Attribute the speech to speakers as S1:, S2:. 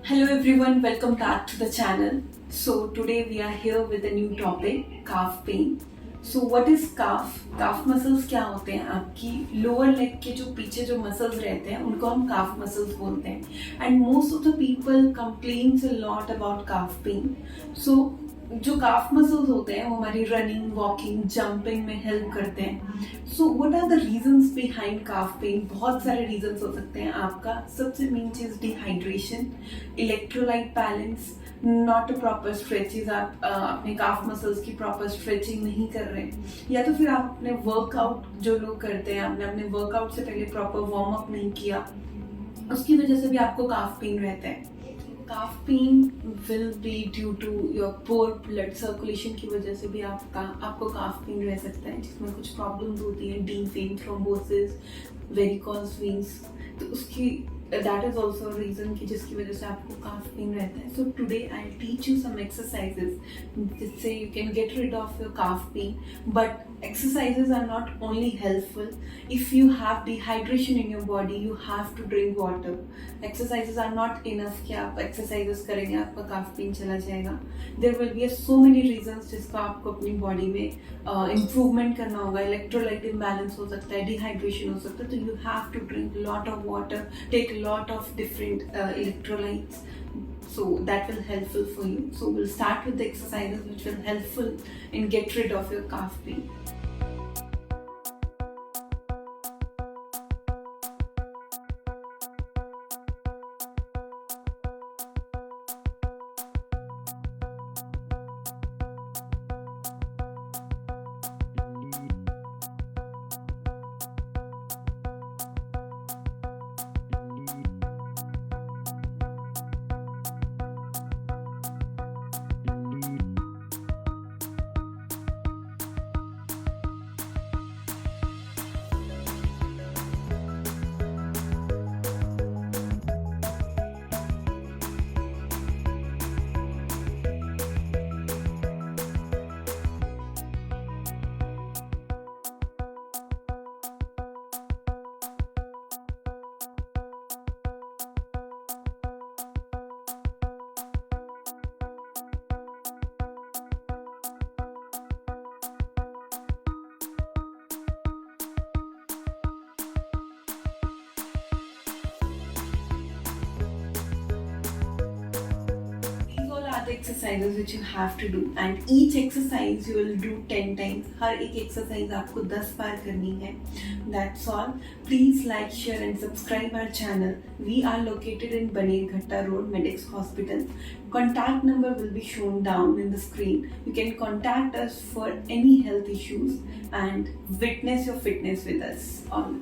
S1: Hello everyone, welcome back to the channel. So today we are here with a new topic, calf pain. So what is calf? Calf muscles क्या होते हैं? आपकी lower leg के जो पीछे जो muscles रहते हैं उनको हम calf muscles बोलते हैं. And most of the people complains a lot about calf pain. So जो काफ मसल्स होते हैं वो हमारी रनिंग, वॉकिंग, जंपिंग में हेल्प करते हैं. So what are the reasons behind calf pain? बहुत सारे रीजंस हो सकते हैं. आपका सबसे मेन चीज dehydration, electrolyte balance, not a proper stretches. आप अपने काफ मसल्स की प्रॉपर स्ट्रेचिंग नहीं कर रहे, या तो फिर आप अपने वर्कआउट जो लोग करते हैं आपने अपने वर्कआउट से पहले प्रॉपर वार्म अप नहीं किया, उसकी वजह से भी आपको काफ पेन रहता है. Calf pain will be due to your poor blood circulation की वजह से भी आपको काफ पेन रह सकता है, जिसमें कुछ प्रॉब्लम्स होती हैं, deep vein thrombosis, varicose veins. तो उसकी दैट इज ऑल्सो रीजन कि जिसकी वजह से आपको काफ पेन रहता है. So today I teach you some exercises जिससे you can get rid of your calf pain. But exercises are not only helpful. If you have dehydration in your body, you have to drink water. Exercises are not enough कि आप exercises करेंगे आपका काफ pen चला जाएगा. There will be so many reasons जिसका आपको अपनी body में improvement करना होगा. Electrolyte imbalance हो सकता है, dehydration हो सकता है, तो you have to drink lot of water, take a lot of different electrolytes. So that will helpful for you. So we'll start with the exercises which will helpful in get rid of your calf pain. The exercises which you have to do, and each exercise you will do 10 times. हर एक exercise आपको 10 बार करनी है. That's all. Please like, share and subscribe our channel. We are located in Banerghatta Road, Medics Hospital. Contact number will be shown down in the screen. You can contact us for any health issues and witness your fitness with us. All.